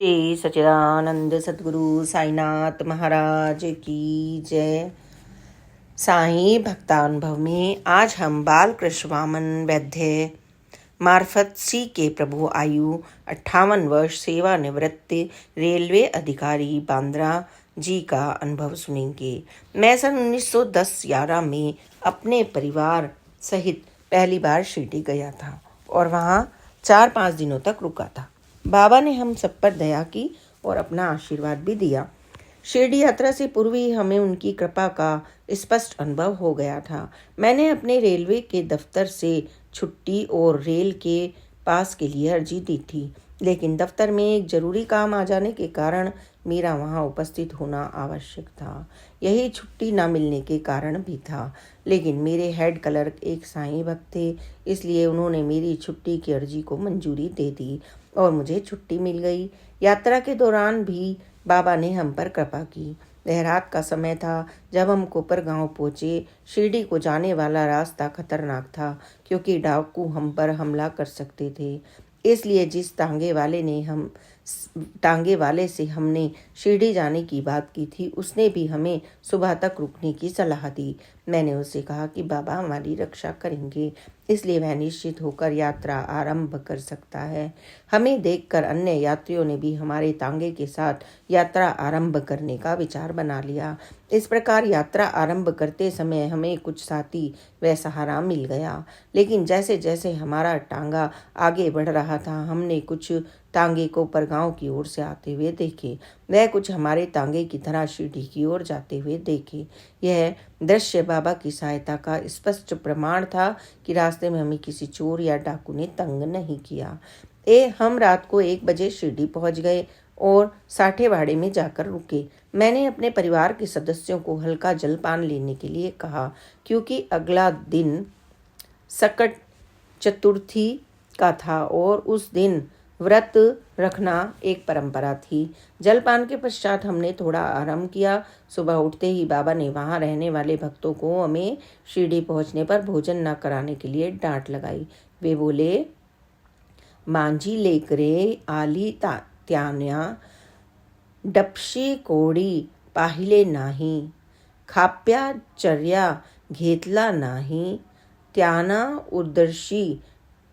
श्री सच्चिदानंद सद्गुरु साईनाथ महाराज की जय। साईं भक्तानुभव में आज हम बाल कृष्ण वामन वैद्य मार्फत सी के प्रभु आयु 58 वर्ष सेवानिवृत्त रेलवे अधिकारी बांद्रा जी का अनुभव सुनेंगे। मैं सन 1910-11 में अपने परिवार सहित पहली बार शिरडी गया था और वहाँ 4-5 दिनों तक रुका था। बाबा ने हम सब पर दया की और अपना आशीर्वाद भी दिया। शिरडी यात्रा से पूर्व ही हमें उनकी कृपा का स्पष्ट अनुभव हो गया था। मैंने अपने रेलवे के दफ्तर से छुट्टी और रेल के पास के लिए अर्जी दी थी, लेकिन दफ्तर में एक जरूरी काम आ जाने के कारण मेरा वहां उपस्थित होना आवश्यक था। यही छुट्टी न मिलने के कारण भी था, लेकिन मेरे हेड क्लर्क एक साईं भक्त थे, इसलिए उन्होंने मेरी छुट्टी की अर्जी को मंजूरी दे दी और मुझे छुट्टी मिल गई। यात्रा के दौरान भी बाबा ने हम पर कृपा की। वह रात का समय था जब हम कोपर गांव पहुंचे। शिरडी को जाने वाला रास्ता खतरनाक था, क्योंकि डाकू हम पर हमला कर सकते थे। इसलिए जिस टांगे वाले से हमने शिरडी जाने की बात की थी, उसने भी हमें सुबह तक रुकने की सलाह दी। मैंने उससे कहा कि बाबा हमारी रक्षा करेंगे, इसलिए वह निश्चित होकर यात्रा आरंभ कर सकता है। हमें देखकर अन्य यात्रियों ने भी हमारे तांगे के साथ यात्रा आरंभ करने का विचार बना लिया। इस प्रकार यात्रा आरंभ करते समय हमें कुछ साथी व सहारा मिल गया, लेकिन जैसे जैसे हमारा टांगा आगे बढ़ रहा था, हमने कुछ तांगे को परगांव की ओर से आते हुए देखे। वह कुछ हमारे तांगे की तरह शिरडी की ओर जाते हुए देखे। यह दृश्य बाबा की सहायता का स्पष्ट प्रमाण था कि रास्ते में हमें किसी चोर या डाकू ने तंग नहीं किया। हम रात को 1 बजे शिरडी पहुंच गए और साठेवाड़े में जाकर रुके। मैंने अपने परिवार के सदस्यों को हल्का जलपान लेने के लिए कहा, क्योंकि अगला दिन सकट चतुर्थी का था और उस दिन व्रत रखना एक परंपरा थी। जलपान के पश्चात हमने थोड़ा आराम किया। सुबह उठते ही बाबा ने वहां रहने वाले भक्तों को हमें शिरडी पहुंचने पर भोजन न कराने के लिए डांट लगाई। वे बोले, मांझी लेकरे आली त्यान्या डपशी कोडी पाहिले नाही, खाप्या चर्या घेतला नाही, त्याना उदर्शी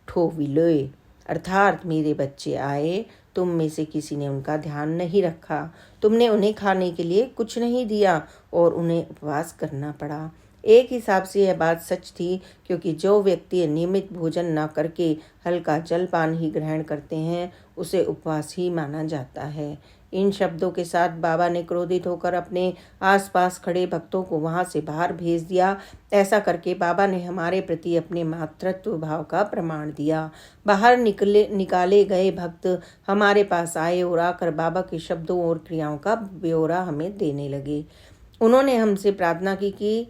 ठोविलोय। अर्थात मेरे बच्चे आए, तुम में से किसी ने उनका ध्यान नहीं रखा, तुमने उन्हें खाने के लिए कुछ नहीं दिया और उन्हें उपवास करना पड़ा। एक हिसाब से यह बात सच थी, क्योंकि जो व्यक्ति नियमित भोजन न करके हल्का जलपान ही ग्रहण करते हैं, उसे उपवास ही माना जाता है। इन शब्दों के साथ बाबा ने क्रोधित होकर अपने आसपास खड़े भक्तों को वहां से बाहर भेज दिया। ऐसा करके बाबा ने हमारे प्रति अपने मातृत्व भाव का प्रमाण दिया। बाहर निकाले गए भक्त हमारे पास आए और आकर बाबा के शब्दों और क्रियाओं का ब्यौरा हमें देने लगे। उन्होंने हमसे प्रार्थना की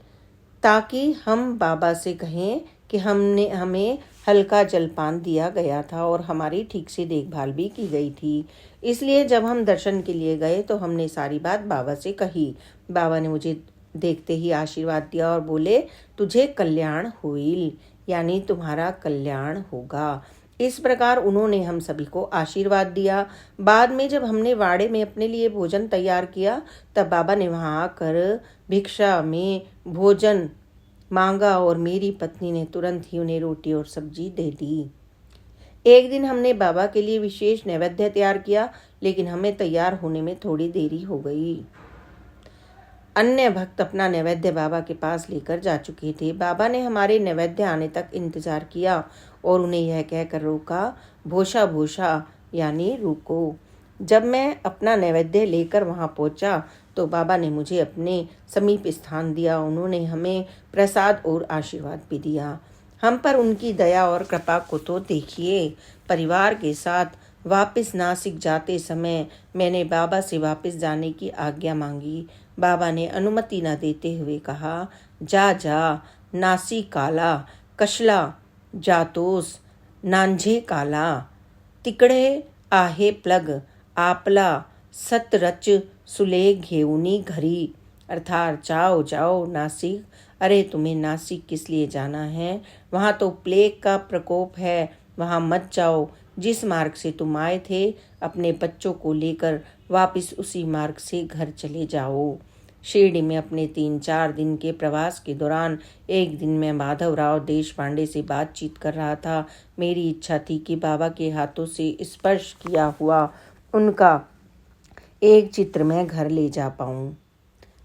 ताकि हम बाबा से कहें कि हमें हल्का जलपान दिया गया था और हमारी ठीक से देखभाल भी की गई थी। इसलिए जब हम दर्शन के लिए गए तो हमने सारी बात बाबा से कही। बाबा ने मुझे देखते ही आशीर्वाद दिया और बोले, तुझे कल्याण होइल, यानी तुम्हारा कल्याण होगा। इस प्रकार उन्होंने हम सभी को आशीर्वाद दिया। बाद में जब हमने वाड़े में अपने लिए भोजन तैयार किया, तब बाबा ने वहां आकर भिक्षा में भोजन मांगा और मेरी पत्नी ने तुरंत ही उन्हें रोटी और सब्जी दे दी। एक दिन हमने बाबा के लिए विशेष नैवेद्य तैयार किया, लेकिन हमें तैयार होने में थोड़ी देरी हो गई। अन्य भक्त अपना नैवेद्य बाबा के पास लेकर जा चुके थे। बाबा ने हमारे नैवेद्य आने तक इंतजार किया और उन्हें यह कहकर रोका, भोशा भोशा, यानी रुको। जब मैं अपना नैवेद्य लेकर वहां पहुंचा तो बाबा ने मुझे अपने समीप स्थान दिया। उन्होंने हमें प्रसाद और आशीर्वाद भी दिया। हम पर उनकी दया और कृपा को तो देखिए। परिवार के साथ वापस नासिक जाते समय मैंने बाबा से वापस जाने की आज्ञा मांगी। बाबा ने अनुमति न देते हुए कहा, जा जा, नासी काला, कशला जातोस, नांझे काला, तिकडे आहे प्लग, आपला सतरच सुले घेऊनी घरी। अर्थात जाओ जाओ नासिक, अरे तुम्हें नासिक किस लिए जाना है, वहाँ तो प्लेग का प्रकोप है, वहाँ मत जाओ। जिस मार्ग से तुम आए थे, अपने बच्चों को लेकर वापस उसी मार्ग से घर चले जाओ। शिरडी में अपने 3-4 दिन के प्रवास के दौरान एक दिन मैं माधवराव देशपांडे से बातचीत कर रहा था। मेरी इच्छा थी कि बाबा के हाथों से स्पर्श किया हुआ उनका एक चित्र मैं घर ले जा पाऊं,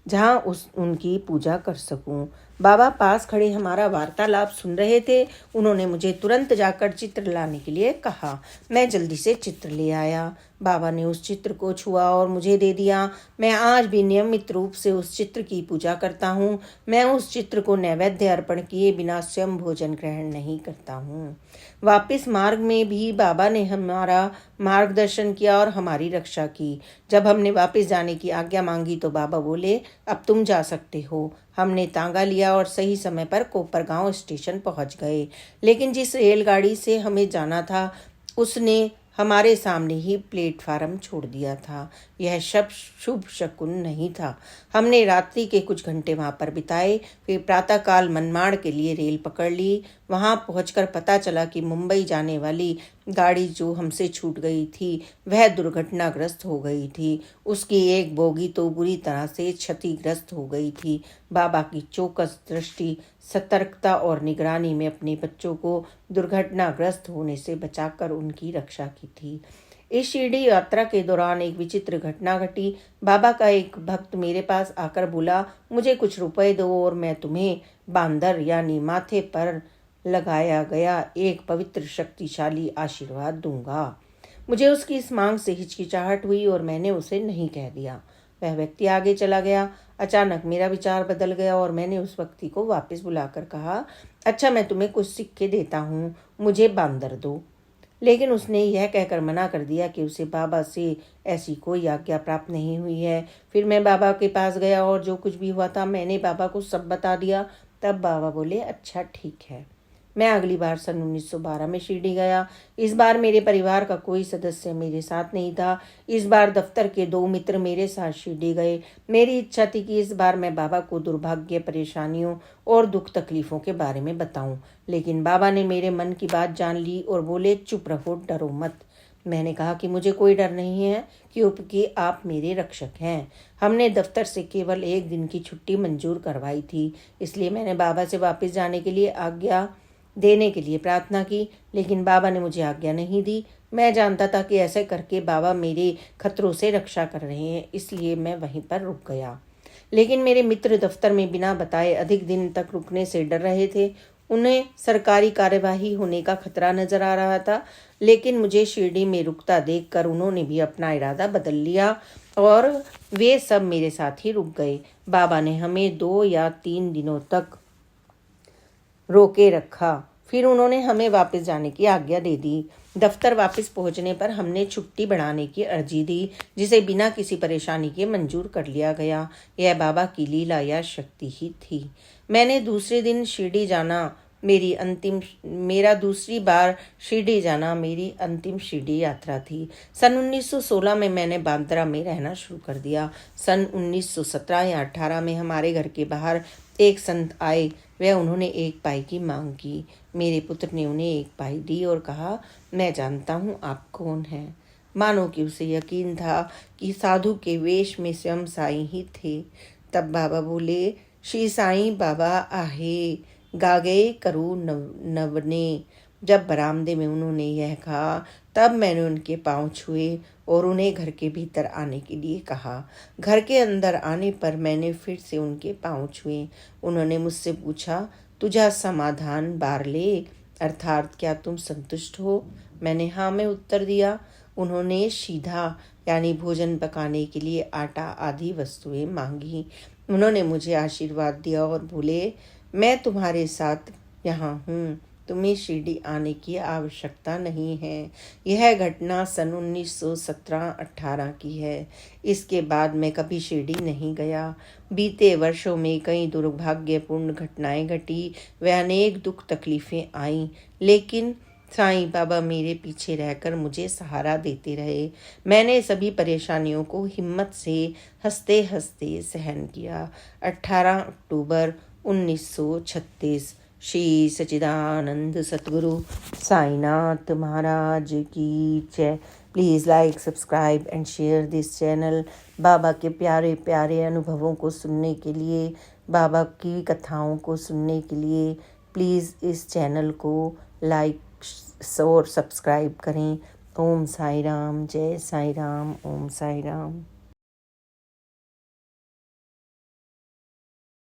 जहां उनकी पूजा कर सकूं। बाबा पास खड़े हमारा वार्तालाप सुन रहे थे। उन्होंने मुझे तुरंत जाकर चित्र लाने के लिए कहा। मैं जल्दी से चित्र ले आया। बाबा ने उस चित्र को छुआ और मुझे दे दिया। मैं आज भी नियमित रूप से उस चित्र की पूजा करता हूँ। मैं उस चित्र को नैवेद्य अर्पण किए बिना स्वयं भोजन ग्रहण नहीं करता हूँ। वापिस मार्ग में भी बाबा ने हमारा मार्गदर्शन किया और हमारी रक्षा की। जब हमने वापस जाने की आज्ञा मांगी तो बाबा बोले, अब तुम जा सकते हो। हमने तांगा लिया और सही समय पर कोपरगांव स्टेशन पहुंच गए। लेकिन जिस रेलगाड़ी से हमें जाना था उसने हमारे सामने ही प्लेटफार्म छोड़ दिया था। यह शुभ शकुन नहीं था। हमने रात्रि के कुछ घंटे वहां पर बिताए। फिर प्रातःकाल मनमाड़ के लिए रेल पकड़ ली। वहां पहुंचकर पता चला कि मुंबई जाने वाली गाड़ी जो हमसे छूट गई थी वह दुर्घटनाग्रस्त हो गई थी। उसकी एक बोगी तो बुरी तरह से क्षतिग्रस्त हो गई थी। बाबा की चौकस दृष्टि, सतर्कता और निगरानी में अपने बच्चों को दुर्घटनाग्रस्त होने से बचाकर उनकी रक्षा की थी। इस शिरडी यात्रा के दौरान एक विचित्र घटना घटी। बाबा का एक भक्त मेरे पास आकर बोला, मुझे कुछ रुपए दो और मैं तुम्हें बांदर यानी माथे पर लगाया गया एक पवित्र शक्तिशाली आशीर्वाद दूंगा। मुझे उसकी इस मांग से हिचकिचाहट हुई और मैंने उसे नहीं कह दिया। वह व्यक्ति आगे चला गया। अचानक मेरा विचार बदल गया और मैंने उस व्यक्ति को वापस बुलाकर कहा, अच्छा मैं तुम्हें कुछ सिक्के देता हूँ, मुझे बांदर दो। लेकिन उसने यह कहकर मना कर दिया कि उसे बाबा से ऐसी कोई आज्ञा प्राप्त नहीं हुई है। फिर मैं बाबा के पास गया और जो कुछ भी हुआ था मैंने बाबा को सब बता दिया। तब बाबा बोले, अच्छा ठीक है। मैं अगली बार सन 1912 में शिरडी गया। इस बार मेरे परिवार का कोई सदस्य मेरे साथ नहीं था। इस बार दफ्तर के 2 मित्र मेरे साथ शिरडी गए। मेरी इच्छा थी कि इस बार मैं बाबा को दुर्भाग्य, परेशानियों और दुख तकलीफों के बारे में बताऊं। लेकिन बाबा ने मेरे मन की बात जान ली और बोले, चुप रहो, डरो मत। मैंने कहा कि मुझे कोई डर नहीं है क्योंकि आप मेरे रक्षक हैं। हमने दफ्तर से केवल 1 दिन की छुट्टी मंजूर करवाई थी, इसलिए मैंने बाबा से वापस जाने के लिए आज्ञा देने के लिए प्रार्थना की। लेकिन बाबा ने मुझे आज्ञा नहीं दी। मैं जानता था कि ऐसे करके बाबा मेरे खतरों से रक्षा कर रहे हैं, इसलिए मैं वहीं पर रुक गया। लेकिन मेरे मित्र दफ्तर में बिना बताए अधिक दिन तक रुकने से डर रहे थे। उन्हें सरकारी कार्यवाही होने का खतरा नजर आ रहा था। लेकिन मुझे शिरडी में रुकता देखकर उन्होंने भी अपना इरादा बदल लिया और वे सब मेरे साथ ही रुक गए। बाबा ने हमें 2 या 3 दिनों तक रोके रखा। फिर उन्होंने हमें वापस जाने की आज्ञा दे दी। दफ्तर वापस पहुंचने पर हमने छुट्टी बढ़ाने की अर्जी दी, जिसे बिना किसी परेशानी के मंजूर कर लिया गया। यह बाबा की लीला या शक्ति ही थी। मैंने दूसरे दिन शिरडी जाना मेरा दूसरी बार शिरडी जाना मेरी अंतिम शिरडी यात्रा थी। सन 1916 में मैंने बांद्रा में रहना शुरू कर दिया। सन 1917 या 18 में हमारे घर के बाहर एक संत आए। उन्होंने 1 पाई की मांग की। मेरे पुत्र ने उन्हें 1 पाई दी और कहा, मैं जानता हूँ आप कौन हैं। मानो कि उसे यकीन था कि साधु के वेश में स्वयं साईं ही थे। तब बाबा बोले, श्री साईं बाबा आहे, गागे करू नवने। जब बरामदे में उन्होंने यह कहा तब मैंने उनके पांव छुए और उन्हें घर के भीतर आने के लिए कहा। घर के अंदर आने पर मैंने फिर से उनके पांव छुए। उन्होंने मुझसे पूछा, तुझा समाधान बारले, अर्थात क्या तुम संतुष्ट हो? मैंने हाँ में उत्तर दिया। उन्होंने सीधा यानी भोजन पकाने के लिए आटा आदि वस्तुएं मांगी। उन्होंने मुझे आशीर्वाद दिया और बोले, मैं तुम्हारे साथ यहाँ हूँ, तुम्हें शिरडी आने की आवश्यकता नहीं है। यह घटना सन 1917-18 की है। इसके बाद मैं कभी शिरडी नहीं गया। बीते वर्षों में कई दुर्भाग्यपूर्ण घटनाएं घटी व अनेक दुख तकलीफें आईं, लेकिन साईं बाबा मेरे पीछे रहकर मुझे सहारा देते रहे। मैंने सभी परेशानियों को हिम्मत से हंसते हंसते सहन किया। 18 अक्टूबर 1936 श्री सच्चिदानंद सतगुरु साईनाथ महाराज की जय। Please like, subscribe and share this channel. बाबा के प्यारे प्यारे अनुभवों को सुनने के लिए, बाबा की कथाओं को सुनने के लिए प्लीज़ इस चैनल को लाइक और सब्सक्राइब करें। ओम साई राम, जय साई राम, ओम साई राम।